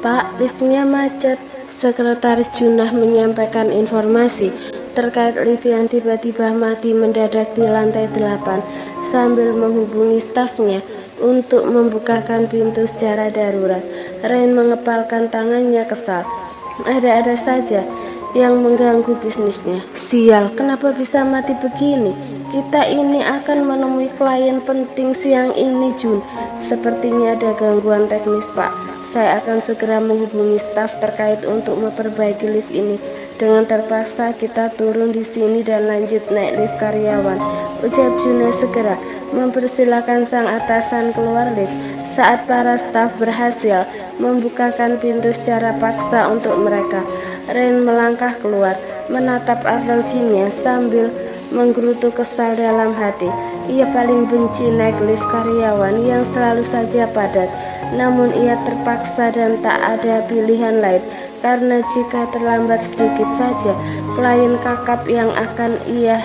Pak, liftnya macet. Sekretaris Junah menyampaikan informasi terkait lift yang tiba-tiba mati mendadak di lantai 8 sambil menghubungi stafnya untuk membukakan pintu secara darurat. Rain mengepalkan tangannya kesal. Ada-ada saja yang mengganggu bisnisnya. Sial, kenapa bisa mati begini? Kita ini akan menemui klien penting siang ini, Jun. Sepertinya ada gangguan teknis, Pak. Saya akan segera menghubungi staf terkait untuk memperbaiki lift ini. Dengan terpaksa kita turun di sini dan lanjut naik lift karyawan, ucap Juna segera mempersilahkan sang atasan keluar lift. Saat para staf berhasil membukakan pintu secara paksa untuk mereka, Ren melangkah keluar, menatap arlojinya sambil menggerutu kesal dalam hati. Ia paling benci naik lift karyawan yang selalu saja padat. Namun ia terpaksa dan tak ada pilihan lain, karena jika terlambat sedikit saja, klien kakap yang akan ia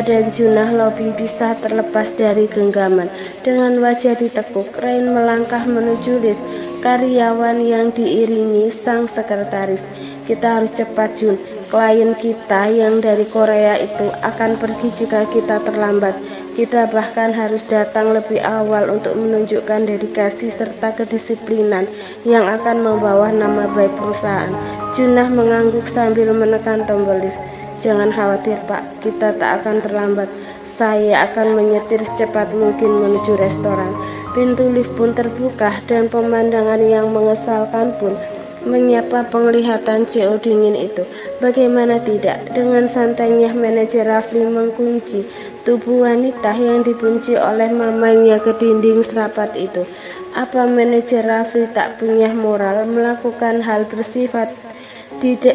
dan Junah Lobby bisa terlepas dari genggaman. Dengan wajah ditekuk, Rain melangkah menuju lift karyawan yang diiringi sang sekretaris. Kita harus cepat, Jun. Klien kita yang dari Korea itu akan pergi jika kita terlambat. Kita bahkan harus datang lebih awal untuk menunjukkan dedikasi serta kedisiplinan yang akan membawa nama baik perusahaan. Junah mengangguk sambil menekan tombol lift. Jangan khawatir, Pak, kita tak akan terlambat. Saya akan menyetir secepat mungkin menuju restoran. Pintu lift pun terbuka dan pemandangan yang mengesalkan pun menyapa penglihatan CO dingin itu. Bagaimana tidak, dengan santainya manajer Rafli mengunci tubuh wanita yang dibenci oleh mamanya ke dinding serapat itu. Apa manajer Rafli tak punya moral melakukan hal bersifat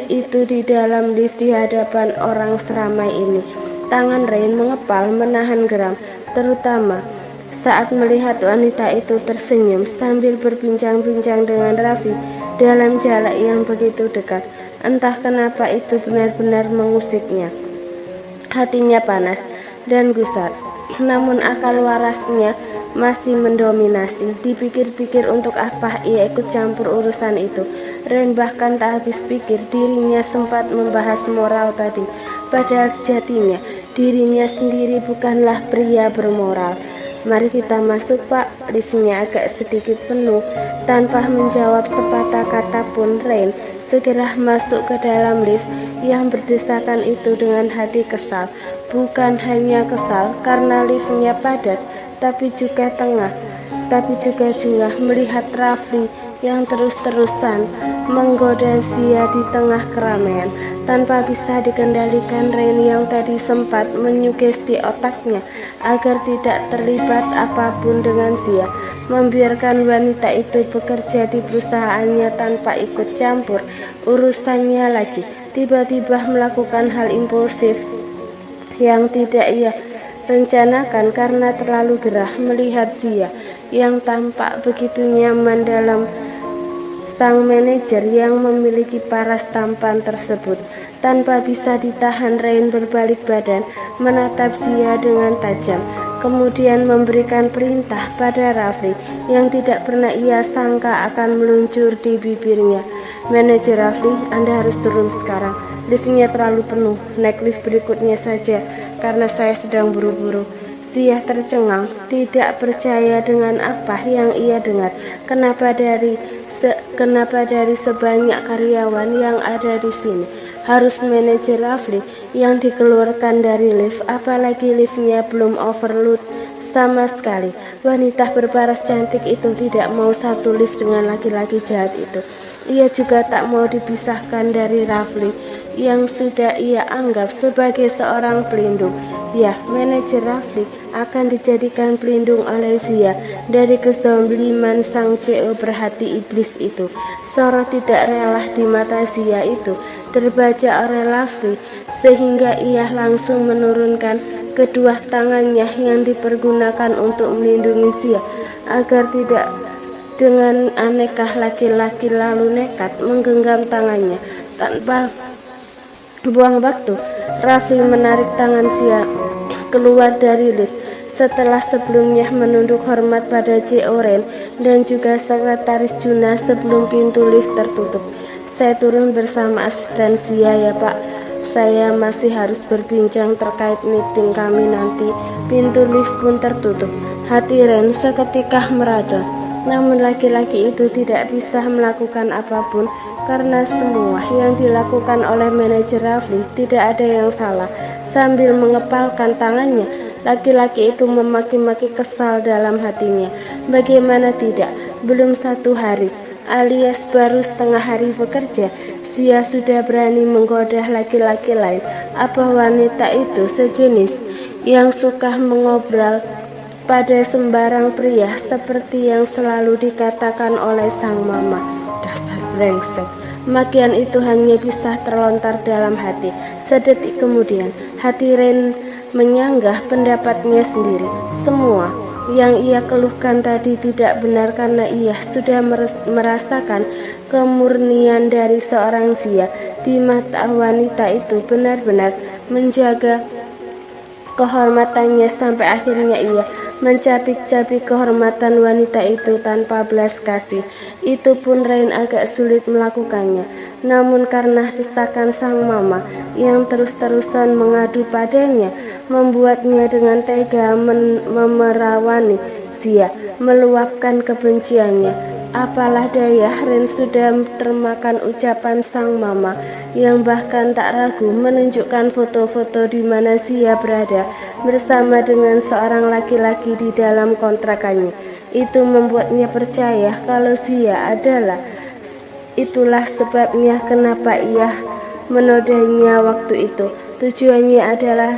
itu di dalam lift di hadapan orang seramai ini? Tangan Rain mengepal menahan geram, terutama saat melihat wanita itu tersenyum sambil berbincang-bincang dengan Raffi dalam jarak yang begitu dekat. Entah kenapa itu benar-benar mengusiknya. Hatinya panas dan gusar, namun akal warasnya masih mendominasi. Dipikir-pikir untuk apa ia ikut campur urusan itu. Ren bahkan tak habis pikir dirinya sempat membahas moral tadi. Padahal sejatinya dirinya sendiri bukanlah pria bermoral. Mari kita masuk, Pak. Liftnya agak sedikit penuh. Tanpa menjawab sepatah kata pun, Rain segera masuk ke dalam lift yang berdesakan itu dengan hati kesal. Bukan hanya kesal karena liftnya padat, tapi juga jengah melihat Rafli yang terus-terusan menggoda Zia di tengah keramaian. Tanpa bisa dikendalikan, Rain yang tadi sempat menyugesti otaknya agar tidak terlibat apapun dengan Zia, membiarkan wanita itu bekerja di perusahaannya tanpa ikut campur urusannya lagi, tiba-tiba melakukan hal impulsif yang tidak ia rencanakan karena terlalu gerah melihat Zia yang tampak begitu nyaman dalam sang manajer yang memiliki paras tampan tersebut. Tanpa bisa ditahan, Rain berbalik badan menatap Zia dengan tajam, kemudian memberikan perintah pada Rafli yang tidak pernah ia sangka akan meluncur di bibirnya. Manajer Rafli, Anda harus turun sekarang. Liftnya terlalu penuh. Naik lift berikutnya saja karena saya sedang buru-buru. Zia tercengang, tidak percaya dengan apa yang ia dengar. Kenapa dari sebanyak karyawan yang ada di sini harus manajer Rafli yang dikeluarkan dari lift, apalagi liftnya belum overload sama sekali. Wanita berparas cantik itu tidak mau satu lift dengan laki-laki jahat itu. Ia juga tak mau dipisahkan dari Rafli yang sudah ia anggap sebagai seorang pelindung. Ya, manajer Rafli akan dijadikan pelindung oleh Zia dari kezaliman sang CEO berhati iblis itu. Sorot tidak rela di mata Zia itu terbaca oleh Rafli, sehingga ia langsung menurunkan kedua tangannya yang dipergunakan untuk melindungi Zia agar tidak. Dengan aneka laki-laki lalu nekat menggenggam tangannya. Tanpa buang waktu, Rafli menarik tangan Zia keluar dari lift setelah sebelumnya menunduk hormat pada C.O. Ren dan juga sekretaris Juna sebelum pintu lift tertutup. Saya turun bersama asisten Zia ya Pak. Saya masih harus berbincang terkait meeting kami nanti. Pintu lift pun tertutup. Hati Ren seketika merada. Namun laki-laki itu tidak bisa melakukan apapun karena semua yang dilakukan oleh manajer Rafli tidak ada yang salah. Sambil mengepalkan tangannya, laki-laki itu memaki-maki kesal dalam hatinya. Bagaimana tidak, belum 1 hari alias baru setengah hari bekerja, Zia sudah berani menggoda laki-laki lain. Apa wanita itu sejenis yang suka mengobrol pada sembarang pria seperti yang selalu dikatakan oleh sang mama? Dasar brengsek. Makian itu hanya bisa terlontar dalam hati. Sedetik kemudian, hati Ren menyanggah pendapatnya sendiri. Semua yang ia keluhkan tadi tidak benar karena ia sudah merasakan kemurnian dari seorang Zia. Di mata wanita itu benar-benar menjaga kehormatannya sampai akhirnya ia mencapik-capik kehormatan wanita itu tanpa belas kasih. Itu pun Rain agak sulit melakukannya. Namun karena desakan sang mama yang terus-terusan mengadu padanya, membuatnya dengan tega memerawani Zia, meluapkan kebenciannya. Apalah daya, Ren sudah termakan ucapan sang mama yang bahkan tak ragu menunjukkan foto-foto di mana Zia berada bersama dengan seorang laki-laki di dalam kontrakannya. Itu membuatnya percaya kalau Zia itulah sebabnya kenapa ia menodainya waktu itu. Tujuannya adalah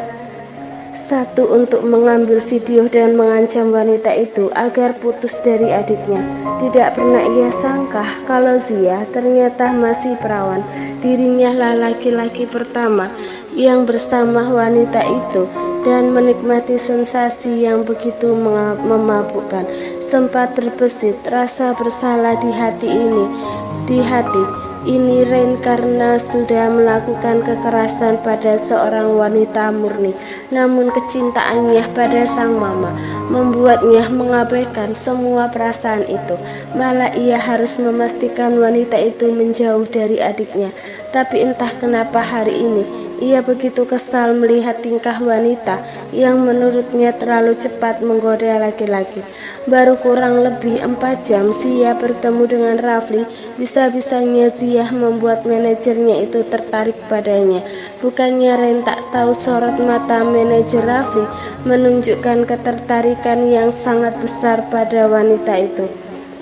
satu, untuk mengambil video dan mengancam wanita itu agar putus dari adiknya. Tidak pernah ia sangka kalau Zia ternyata masih perawan. Dirinya lah laki-laki pertama yang bersama wanita itu dan menikmati sensasi yang begitu memabukkan. Sempat terbesit rasa bersalah di hati ini Rain karena sudah melakukan kekerasan pada seorang wanita murni. Namun kecintaannya pada sang mama membuatnya mengabaikan semua perasaan itu. Malah ia harus memastikan wanita itu menjauh dari adiknya. Tapi entah kenapa hari ini ia begitu kesal melihat tingkah wanita yang menurutnya terlalu cepat menggoda laki-laki. Baru kurang lebih 4 jam Zia bertemu dengan Rafli. Bisa-bisanya Zia membuat manajernya itu tertarik padanya. Bukannya Ren tak tahu sorot mata manajer Rafli menunjukkan ketertarikan yang sangat besar pada wanita itu.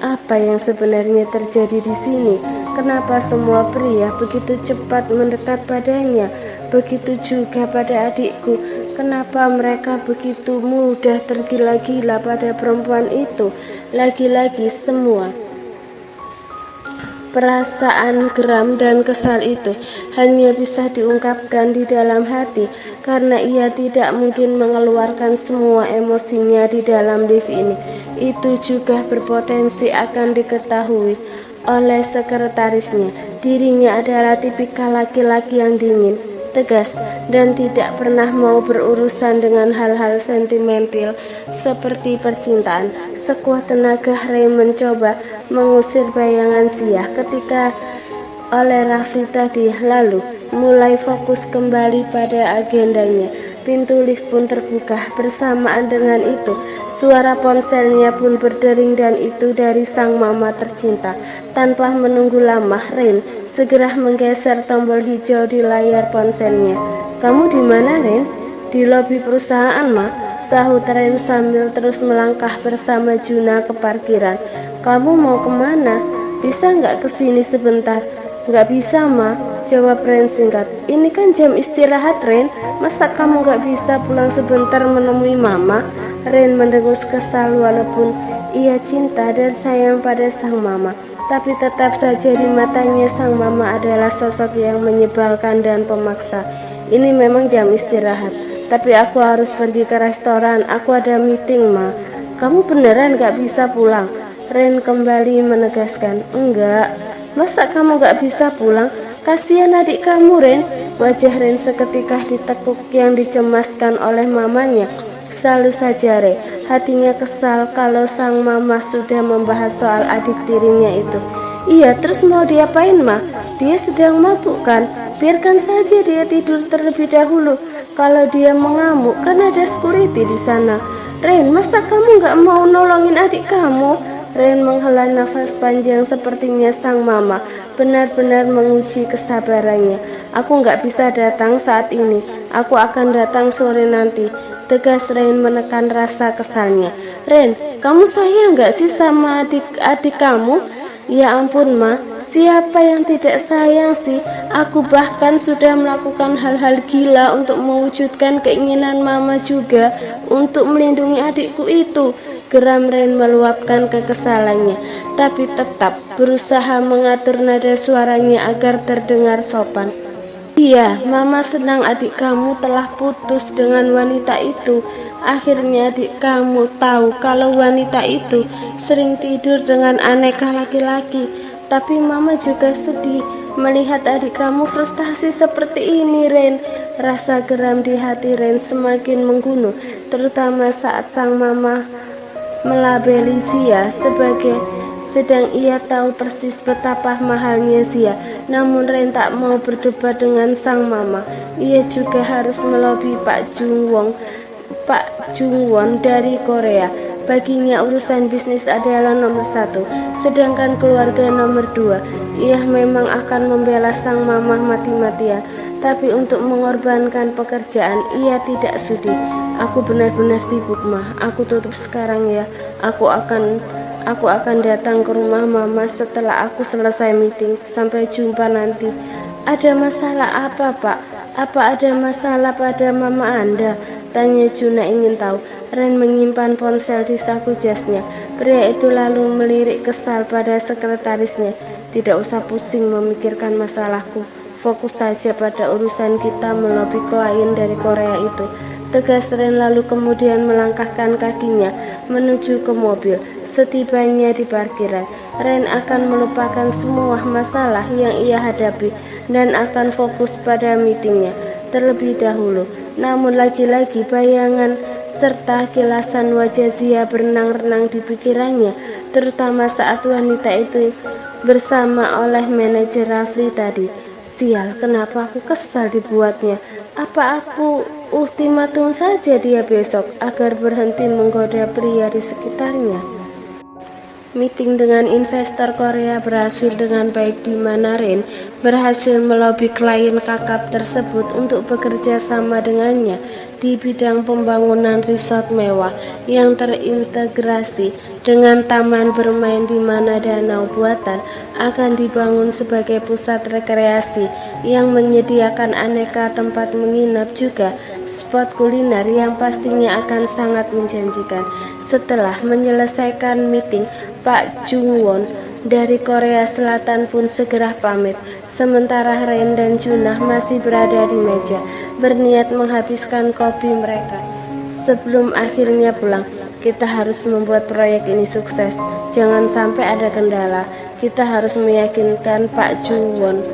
Apa yang sebenarnya terjadi di sini? Kenapa semua pria begitu cepat mendekat padanya? Begitu juga pada adikku. Kenapa mereka begitu mudah tergila-gila pada perempuan itu? Lagi-lagi semua perasaan geram dan kesal itu hanya bisa diungkapkan di dalam hati karena ia tidak mungkin mengeluarkan semua emosinya di dalam lift ini. Itu juga berpotensi akan diketahui oleh sekretarisnya. Dirinya adalah tipikal laki-laki yang dingin, tegas, dan tidak pernah mau berurusan dengan hal-hal sentimental seperti percintaan. Sekuat tenaga Ray mencoba mengusir bayangan Zia ketika oleh Rafli tadi, lalu mulai fokus kembali pada agendanya. Pintu lift pun terbuka. Bersamaan dengan itu suara ponselnya pun berdering, dan itu dari sang mama tercinta. Tanpa menunggu lama, Ren segera menggeser tombol hijau di layar ponselnya. "Kamu di mana, Ren?" "Di lobi perusahaan, Ma," sahut Ren sambil terus melangkah bersama Juna ke parkiran. "Kamu mau kemana? Bisa nggak kesini sebentar?" "Nggak bisa, Ma," jawab Ren singkat. "Ini kan jam istirahat, Ren. Masa kamu nggak bisa pulang sebentar menemui Mama?" Ren mendengus kesal. Walaupun ia cinta dan sayang pada sang mama, tapi tetap saja di matanya sang mama adalah sosok yang menyebalkan dan pemaksa. "Ini memang jam istirahat, tapi aku harus pergi ke restoran. Aku ada meeting, Ma." "Kamu beneran gak bisa pulang?" Ren kembali menegaskan. "Enggak." "Masa kamu gak bisa pulang? Kasihan adik kamu, Ren." Wajah Ren seketika ditekuk yang dicemaskan oleh mamanya. Selalu saja Ren, hatinya kesal kalau sang mama sudah membahas soal adik tirinya itu. Iya, terus mau diapain mah? Dia sedang mabuk kan? Biarkan saja dia tidur terlebih dahulu. Kalau dia mengamuk kan ada security di sana. Ren, masa kamu gak mau nolongin adik kamu? Ren menghela nafas panjang, sepertinya sang mama benar-benar menguji kesabarannya. Aku gak bisa datang saat ini. Aku akan datang sore nanti, tegas Ren menekan rasa kesalnya. Ren, kamu sayang gak sih sama adik-adik kamu? Ya ampun ma, siapa yang tidak sayang sih? Aku bahkan sudah melakukan hal-hal gila untuk mewujudkan keinginan mama juga, untuk melindungi adikku itu. Geram Ren meluapkan kekesalannya, tapi tetap berusaha mengatur nada suaranya agar terdengar sopan. Iya, mama senang adik kamu telah putus dengan wanita itu. Akhirnya adik kamu tahu kalau wanita itu sering tidur dengan aneka laki-laki. Tapi mama juga sedih melihat adik kamu frustasi seperti ini, Ren. Rasa geram di hati Ren semakin menggunung, terutama saat sang mama melabeli Zia sebagai sedang ia tahu persis betapa mahalnya Zia. Namun Ren tak mau berdebat dengan sang mama. Ia juga harus melobi Pak Jungwon dari Korea. Baginya urusan bisnis adalah nomor satu, sedangkan keluarga nomor dua. Ia memang akan membela sang mama mati-matian, tapi untuk mengorbankan pekerjaan ia tidak sudi. Aku benar-benar sibuk mah. Aku tutup sekarang ya. Aku akan datang ke rumah mama setelah aku selesai meeting. Sampai jumpa nanti. Ada masalah apa pak? Apa ada masalah pada mama Anda? Tanya Juna ingin tahu. Ren menyimpan ponsel di saku jasnya. Pria itu lalu melirik kesal pada sekretarisnya. Tidak usah pusing memikirkan masalahku. Fokus saja pada urusan kita melobi klien dari Korea itu, tegas Ren, lalu kemudian melangkahkan kakinya menuju ke mobil. Setibanya di parkiran, Ren akan melupakan semua masalah yang ia hadapi dan akan fokus pada meetingnya terlebih dahulu. Namun lagi-lagi bayangan serta kilasan wajah Zia berenang-renang di pikirannya, terutama saat wanita itu bersama oleh manajer Rafli tadi. Sial, kenapa aku kesal dibuatnya? Apa aku ultimatum saja dia besok agar berhenti menggoda pria di sekitarnya? Meeting dengan investor Korea berhasil dengan baik, di mana Ren berhasil melobi klien kakap tersebut untuk bekerja sama dengannya di bidang pembangunan resort mewah yang terintegrasi dengan taman bermain, di mana danau buatan akan dibangun sebagai pusat rekreasi yang menyediakan aneka tempat menginap, juga spot kuliner yang pastinya akan sangat menjanjikan. Setelah menyelesaikan meeting, Pak Jungwon dari Korea Selatan pun segera pamit. Sementara Ren dan Junah masih berada di meja, berniat menghabiskan kopi mereka sebelum akhirnya pulang. Kita harus membuat proyek ini sukses. Jangan sampai ada kendala. Kita harus meyakinkan Pak Jungwon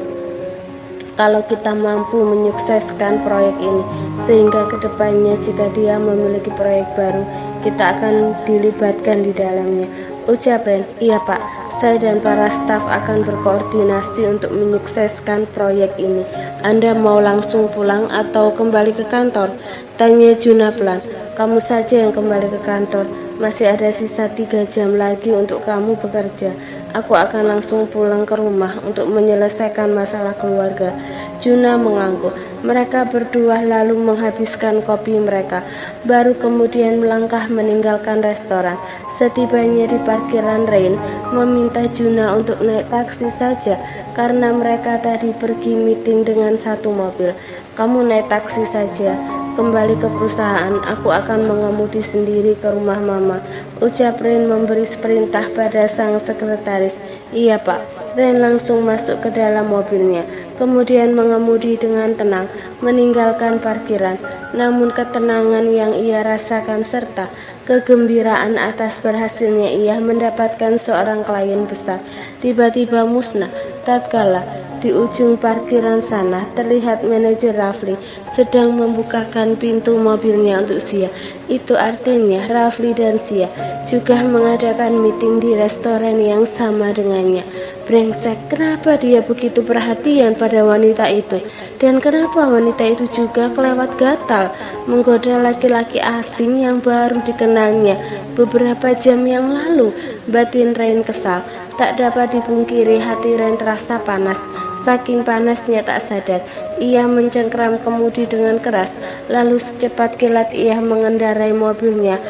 kalau kita mampu menyukseskan proyek ini, sehingga kedepannya jika dia memiliki proyek baru, kita akan dilibatkan di dalamnya. Ucap Ren. Iya pak, saya dan para staf akan berkoordinasi untuk menyukseskan proyek ini. Anda mau langsung pulang atau kembali ke kantor? Tanya Juna pelan. Kamu saja yang kembali ke kantor. Masih ada sisa 3 jam lagi untuk kamu bekerja. Aku akan langsung pulang ke rumah untuk menyelesaikan masalah keluarga. Juna mengangguk. Mereka berdua lalu menghabiskan kopi mereka, baru kemudian melangkah meninggalkan restoran. Setibanya di parkiran, Rain meminta Juna untuk naik taksi saja karena mereka tadi pergi meeting dengan satu mobil. Kamu naik taksi saja, kembali ke perusahaan. Aku akan mengemudi sendiri ke rumah mama, ucap Rain memberi perintah pada sang sekretaris. Iya pak. Rain langsung masuk ke dalam mobilnya, kemudian mengemudi dengan tenang meninggalkan parkiran. Namun ketenangan yang ia rasakan serta kegembiraan atas berhasilnya ia mendapatkan seorang klien besar tiba-tiba musnah tatkala Di ujung parkiran sana terlihat manajer Rafli sedang membukakan pintu mobilnya untuk Sia. Itu artinya Rafli dan Sia juga mengadakan meeting di restoran yang sama dengannya. Brengsek, kenapa dia begitu perhatian pada wanita itu? Dan kenapa wanita itu juga kelewat gatal menggoda laki-laki asing yang baru dikenalnya beberapa jam yang lalu? Batin Rain kesal. Tak dapat dipungkiri hati Rain terasa panas. Saking panasnya tak sadar, ia mencengkram kemudi dengan keras. Lalu secepat kilat ia mengendarai mobilnya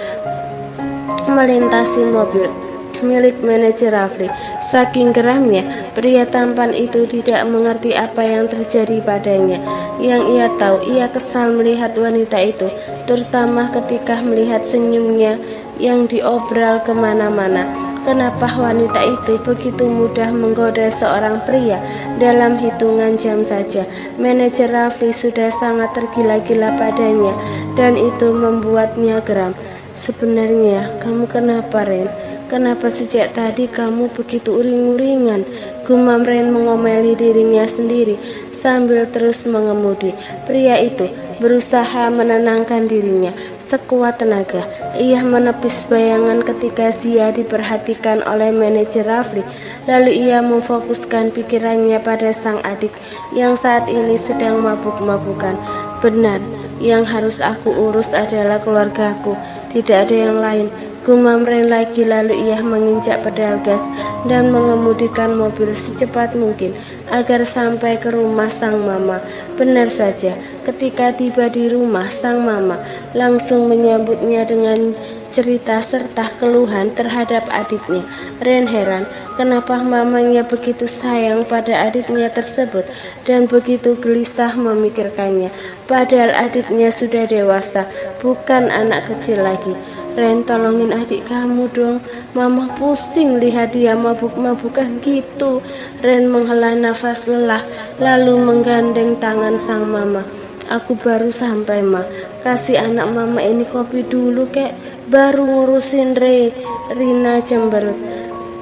melintasi mobil milik manajer Rafli. Saking geramnya, pria tampan itu tidak mengerti apa yang terjadi padanya. Yang ia tahu, ia kesal melihat wanita itu, terutama ketika melihat senyumnya yang diobral kemana-mana. Kenapa wanita itu begitu mudah menggoda seorang pria dalam hitungan jam saja? Manajer Rafli sudah sangat tergila-gila padanya dan itu membuatnya geram. Sebenarnya kamu kenapa, Ren? Kenapa sejak tadi kamu begitu uring-uringan? Gumam Ren mengomeli dirinya sendiri sambil terus mengemudi. Pria itu berusaha menenangkan dirinya sekuat tenaga. Ia menepis bayangan ketika Sia diperhatikan oleh manajer Rafli. Lalu ia memfokuskan pikirannya pada sang adik yang saat ini sedang mabuk-mabukan. Benar, yang harus aku urus adalah keluargaku, tidak ada yang lain. Gumam Ren lagi, lalu ia menginjak pedal gas dan mengemudikan mobil secepat mungkin agar sampai ke rumah sang mama. Benar saja, ketika tiba di rumah, sang mama langsung menyambutnya dengan cerita serta keluhan terhadap adiknya. Ren heran kenapa mamanya begitu sayang pada adiknya tersebut dan begitu gelisah memikirkannya, padahal adiknya sudah dewasa, bukan anak kecil lagi. Ren, tolongin adik kamu dong, mama pusing lihat dia mabuk-mabukan gitu. Ren menghela nafas lelah lalu menggandeng tangan sang mama. Aku baru sampai, ma, kasih anak mama ini kopi dulu kek, baru ngurusin Rina cemberut.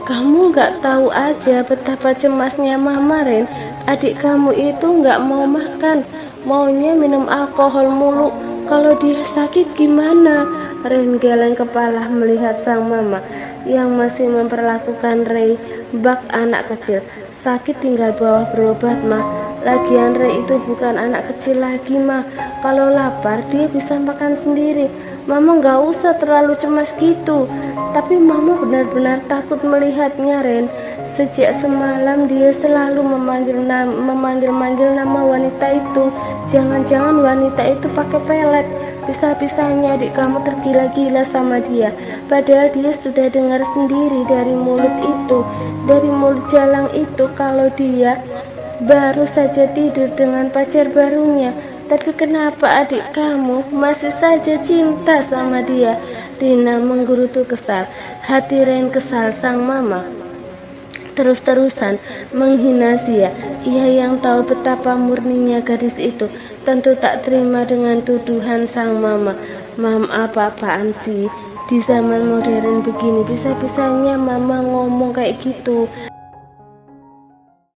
Kamu gak tahu aja betapa cemasnya mama, Ren. Adik kamu itu gak mau makan, maunya minum alkohol mulu. Kalau dia sakit gimana? Ren geleng kepala melihat sang mama yang masih memperlakukan Ray bak anak kecil. Sakit tinggal bawa berobat, mah. Lagian Ray itu bukan anak kecil lagi, mah. Kalau lapar dia bisa makan sendiri. Mama gak usah terlalu cemas gitu. Tapi mama benar-benar takut melihatnya, Ren. Sejak semalam dia selalu memanggil-manggil nama wanita itu. Jangan-jangan wanita itu pakai pelet. Bisa-bisanya adik kamu tergila-gila sama dia. Padahal dia sudah dengar sendiri dari mulut itu, dari mulut Jalang itu, kalau dia baru saja tidur dengan pacar barunya. Tapi kenapa adik kamu masih saja cinta sama dia? Rina menggerutu kesal. Hati Ren kesal sang mama terus-terusan menghina Sia. Ia yang tahu betapa murninya gadis itu tentu tak terima dengan tuduhan sang mama. Mam, apa-apaan sih? Di zaman modern begini bisa-bisanya mama ngomong kayak gitu.